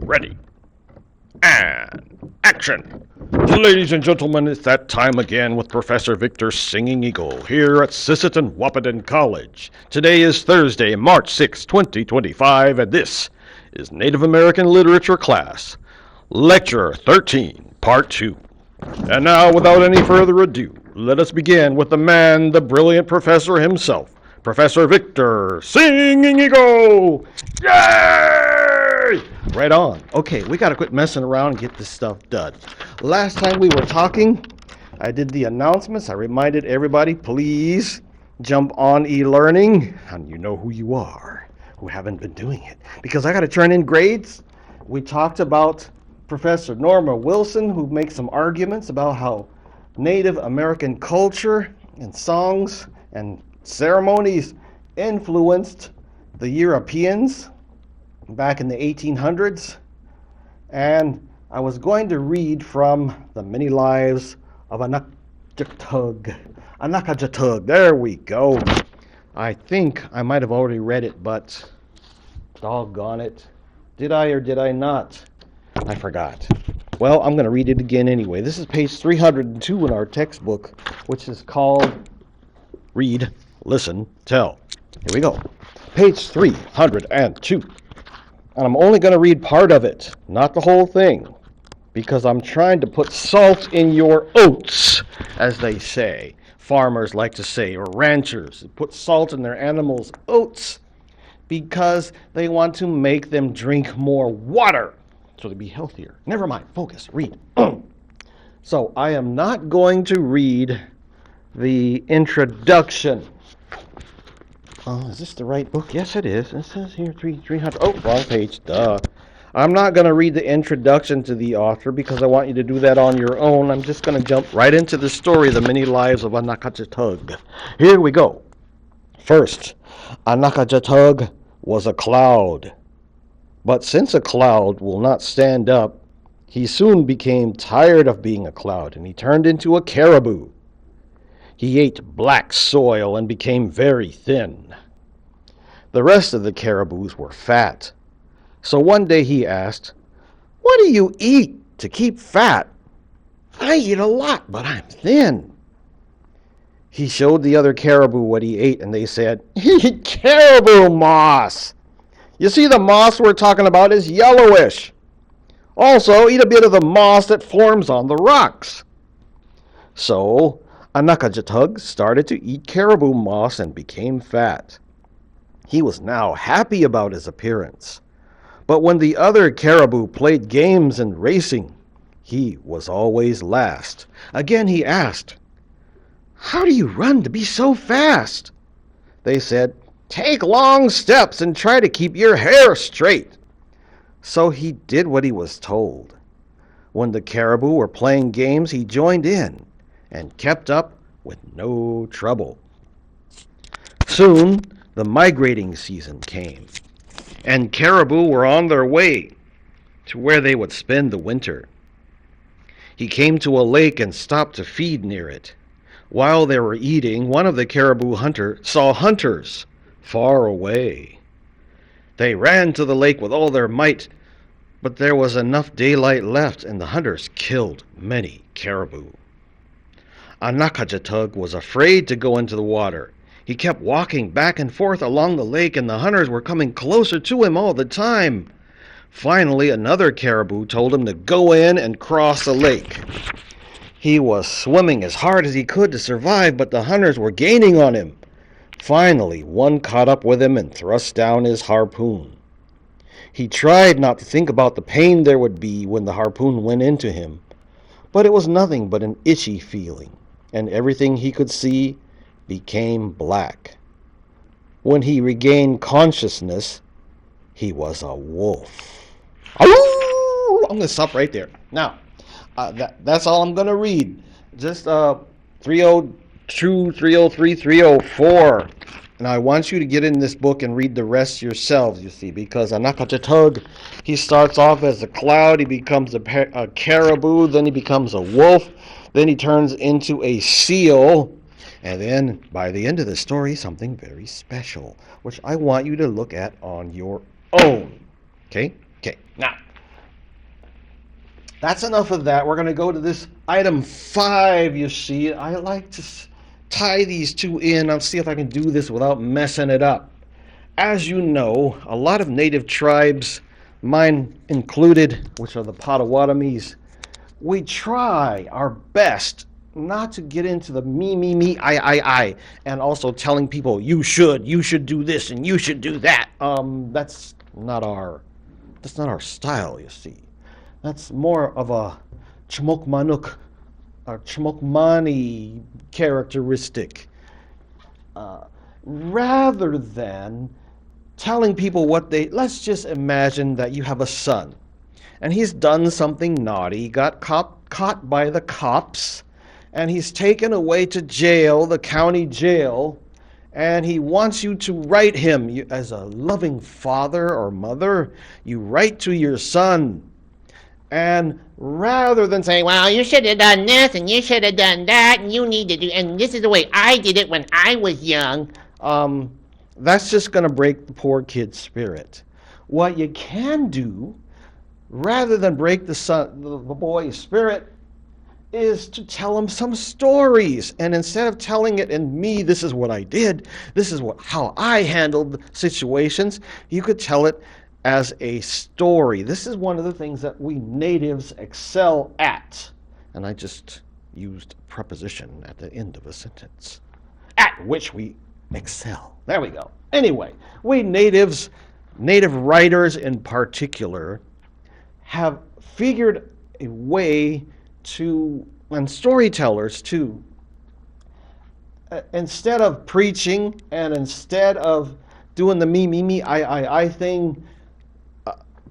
Ready. And action! Ladies and gentlemen, it's that time again with Professor Victor Singing Eagle here at Sisseton, Wahpeton College. Today is Thursday, March 6, 2025, and this is Native American Literature Class, Lecture 13, Part 2. And now, without any further ado, let us begin with the man, the brilliant professor himself, Professor Victor Singing Eagle! Yay! Right on. Okay, we gotta quit messing around and get this stuff done. Last time we were talking, I did the announcements. I reminded everybody, please jump on e-learning, and you know who you are who haven't been doing it, because I gotta turn in grades. We talked about Professor Norma Wilson, who makes some arguments about how Native American culture and songs and ceremonies influenced the Europeans back in the 1800s. And I was going to read from the Many Lives of Anakajutug. Anakajutug, there we go. I think I might have already read it, but doggone it. Did I or did I not? I forgot. Well, I'm going to read it again anyway. This is page 302 in our textbook, which is called Read, Listen, Tell. Here we go. Page 302. And I'm only going to read part of it, not the whole thing, because I'm trying to put salt in your oats, as they say. Farmers like to say, or ranchers put salt in their animals' oats because they want to make them drink more water so they'll be healthier. Never mind. Focus. Read. So I am not going to read the introduction. Is this the right book? Yes, it is. It says here 300. Oh, wrong page. Duh. I'm not going to read the introduction to the author because I want you to do that on your own. I'm just going to jump right into the story, The Many Lives of Anakajutug. Here we go. First, Anakajutug was a cloud. But since a cloud will not stand up, he soon became tired of being a cloud, and he turned into a caribou. He ate black soil and became very thin. The rest of the caribous were fat. So one day he asked, "What do you eat to keep fat?" "I eat a lot, but I'm thin." He showed the other caribou what he ate, and they said, "Eat caribou moss. You see, the moss we're talking about is yellowish. Also, eat a bit of the moss that forms on the rocks." So Anakajutug started to eat caribou moss and became fat. He was now happy about his appearance. But when the other caribou played games and racing, he was always last. Again he asked, "How do you run to be so fast?" They said, "Take long steps and try to keep your hair straight." So he did what he was told. When the caribou were playing games, he joined in and kept up with no trouble. Soon, the migrating season came, and caribou were on their way to where they would spend the winter. He came to a lake and stopped to feed near it. While they were eating, one of the caribou hunters saw hunters far away. They ran to the lake with all their might, but there was enough daylight left, and the hunters killed many caribou. Anakajutug was afraid to go into the water. He kept walking back and forth along the lake, and the hunters were coming closer to him all the time. Finally, another caribou told him to go in and cross the lake. He was swimming as hard as he could to survive, but the hunters were gaining on him. Finally, one caught up with him and thrust down his harpoon. He tried not to think about the pain there would be when the harpoon went into him, but it was nothing but an itchy feeling, and everything he could see became black. When he regained consciousness, he was a wolf. Oh! I'm going to stop right there. Now, that's all I'm going to read. Just 302, 303, 304. And I want you to get in this book and read the rest yourselves, you see, because Anakajutug, he starts off as a cloud, he becomes a caribou, then he becomes a wolf, then he turns into a seal, and then by the end of the story, something very special, which I want you to look at on your own. Okay? Okay. Now, That's enough of that. We're going to go to this item 5, you see. I like to tie these two in. I'll see if I can do this without messing it up. As you know, a lot of native tribes, mine included, which are the Potawatomis, we try our best not to get into the me, I, and also telling people you should do this and you should do that. That's not our style, you see. That's more of a Chmokmanuk or Chmokmani characteristic. Rather than telling people let's just imagine that you have a son and he's done something naughty, got caught by the cops, and he's taken away to jail, the county jail, and he wants you to write him. As a loving father or mother, you write to your son, and rather than saying, Well, you should have done this and you should have done that and you need to do, and this is the way I did it when I was young. that's just going to break the poor kid's spirit. What you can do, rather than break the boy's spirit, is to tell him some stories. And instead of telling it in me, this is what I did, this is how I handled situations, you could tell it as a story. This is one of the things that we natives excel at. And I just used a preposition at the end of a sentence. At which we excel. There we go. Anyway, we native writers in particular, have figured a way to, and storytellers too, instead of preaching and instead of doing the me, I thing,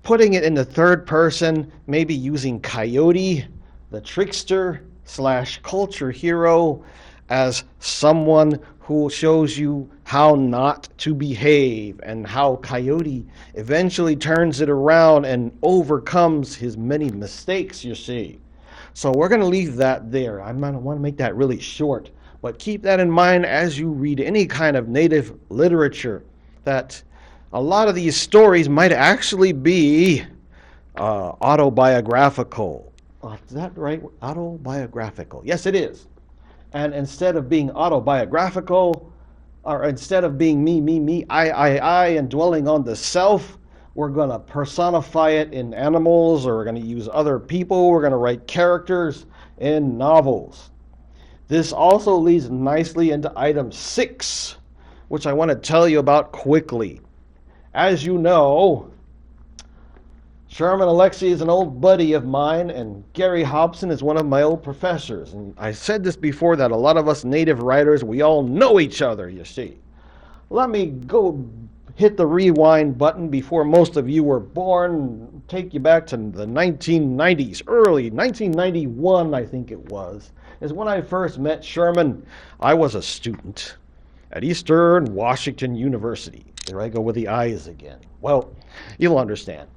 putting it in the third person, maybe using Coyote, the trickster / culture hero, as someone who shows you how not to behave, and how Coyote eventually turns it around and overcomes his many mistakes, you see. So we're going to leave that there. I want to make that really short, but keep that in mind as you read any kind of native literature, that a lot of these stories might actually be autobiographical. Is that right? Autobiographical. Yes, it is. And instead of being autobiographical, or instead of being me, I, and dwelling on the self, we're going to personify it in animals, or we're going to use other people. We're going to write characters in novels. This also leads nicely into item 6, which I want to tell you about quickly. As you know, Sherman Alexie is an old buddy of mine, and Geary Hobson is one of my old professors. And I said this before, that a lot of us native writers, we all know each other, you see. Let me go hit the rewind button before most of you were born, take you back to the 1990s, early 1991, I think it was, is when I first met Sherman. I was a student at Eastern Washington University. There I go with the I's again. Well, you'll understand.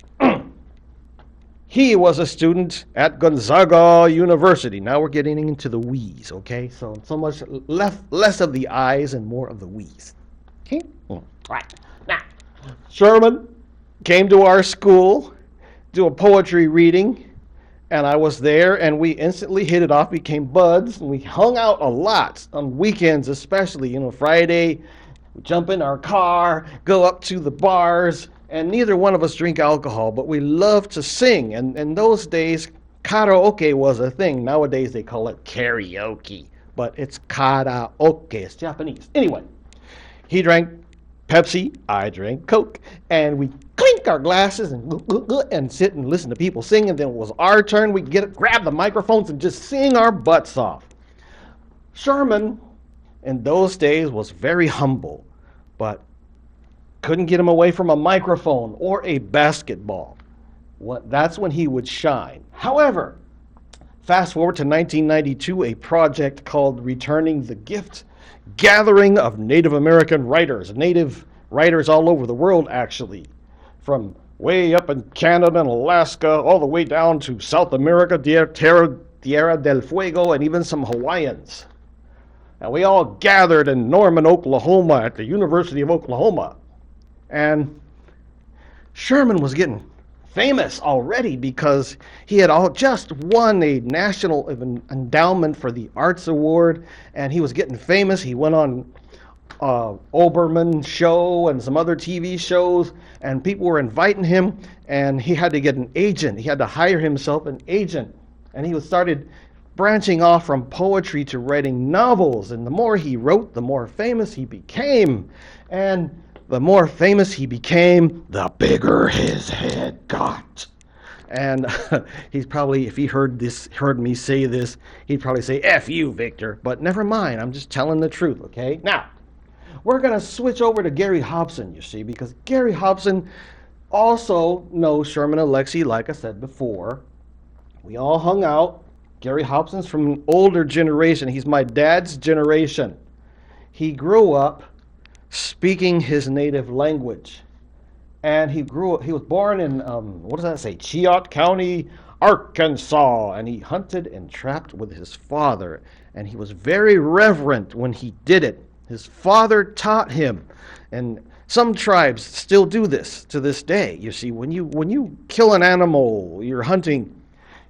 He was a student at Gonzaga University. Now we're getting into the we's, okay? So much less of the I's and more of the we's. Okay? Right. Now, Sherman came to our school, do a poetry reading, and I was there, and we instantly hit it off, became buds, and we hung out a lot on weekends, especially. Friday, we jump in our car, go up to the bars, and neither one of us drink alcohol, but we love to sing. And in those days, karaoke was a thing. Nowadays, they call it karaoke, but it's karaoke. It's Japanese. Anyway, he drank Pepsi, I drank Coke, and we clink our glasses and sit and listen to people sing. And then it was our turn. We grab the microphones and just sing our butts off. Sherman, in those days, was very humble, but couldn't get him away from a microphone or a basketball. That's when he would shine. However, fast forward to 1992, a project called Returning the Gift, gathering of Native American writers, native writers all over the world, actually, from way up in Canada and Alaska, all the way down to South America, Tierra del Fuego, and even some Hawaiians. And we all gathered in Norman, Oklahoma, at the University of Oklahoma. And Sherman was getting famous already because he had just won a national endowment for the arts award, and he was getting famous. He went on Oberman show and some other TV shows, and people were inviting him, and he had to get an agent. He had to hire himself an agent, and he started branching off from poetry to writing novels, and the more he wrote, the more famous he became. And the more famous he became, the bigger his head got. And he's probably, if he heard me say this, he'd probably say, F you, Victor. But never mind, I'm just telling the truth, okay? Now, we're going to switch over to Geary Hobson, you see, because Geary Hobson also knows Sherman Alexie, like I said before. We all hung out. Geary Hobson's from an older generation. He's my dad's generation. He grew up speaking his native language. And he was born in, what does that say, Chiot County, Arkansas. And he hunted and trapped with his father. And he was very reverent when he did it. His father taught him. And some tribes still do this to this day. You see, when you kill an animal, you're hunting,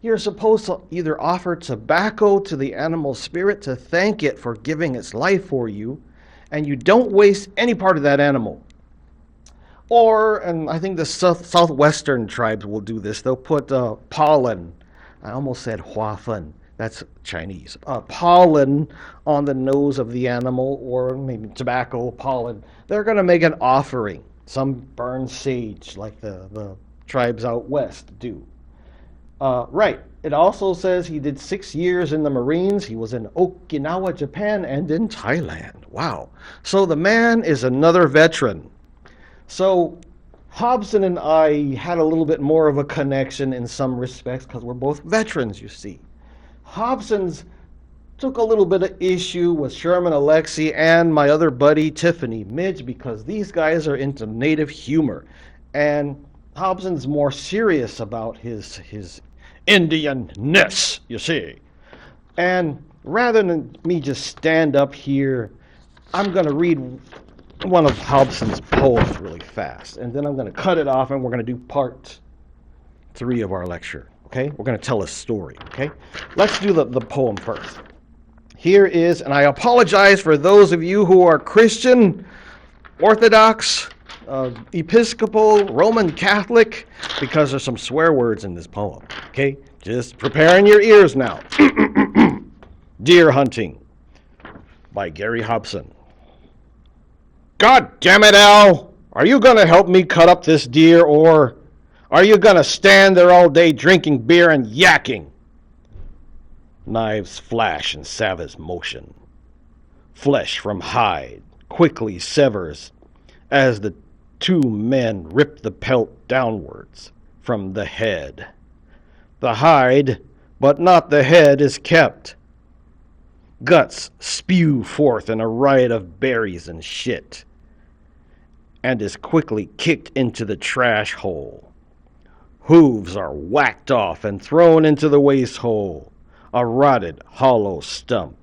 you're supposed to either offer tobacco to the animal spirit to thank it for giving its life for you, and you don't waste any part of that animal. Or, and I think the southwestern tribes will do this, they'll put pollen, I almost said Wahpeton, that's Chinese, pollen on the nose of the animal, or maybe tobacco, pollen. They're going to make an offering. Some burn sage, like the tribes out west do. Right. It also says he did 6 years in the Marines. He was in Okinawa, Japan, and in Thailand. Wow. So the man is another veteran. So Hobson and I had a little bit more of a connection in some respects because we're both veterans, you see. Hobson's took a little bit of issue with Sherman Alexie and my other buddy Tiffany Midge because these guys are into native humor. And Hobson's more serious about his Indian-ness, you see. And rather than me just stand up here, I'm going to read one of Hobson's poems really fast. And then I'm going to cut it off and we're going to do part 3 of our lecture. Okay? We're going to tell a story. Okay? Let's do the poem first. Here is, and I apologize for those of you who are Christian, Orthodox, Episcopal, Roman Catholic, because there's some swear words in this poem. Okay? Just preparing your ears now. Deer Hunting by Geary Hobson. God damn it, Al! Are you going to help me cut up this deer, or are you going to stand there all day drinking beer and yakking? Knives flash in savage motion. Flesh from hide quickly severs as the 2 men rip the pelt downwards from the head. The hide, but not the head, is kept. Guts spew forth in a riot of berries and shit, and is quickly kicked into the trash hole. Hooves are whacked off and thrown into the waste hole, a rotted, hollow stump.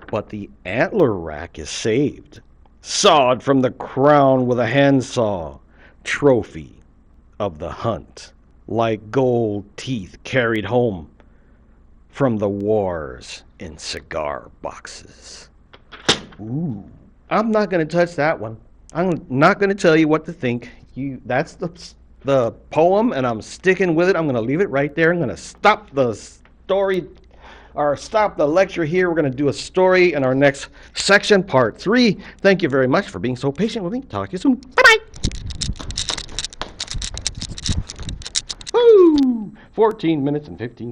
But the antler rack is saved, sawed from the crown with a handsaw, trophy of the hunt, like gold teeth carried home from the wars in cigar boxes. Ooh, I'm not going to touch that one. I'm not going to tell you what to think. That's the poem, and I'm sticking with it. I'm going to leave it right there. I'm going to stop the story, or stop the lecture here. We're going to do a story in our next section, part 3. Thank you very much for being so patient with me. Talk to you soon. Bye-bye. Woo! 14 minutes and 15 seconds.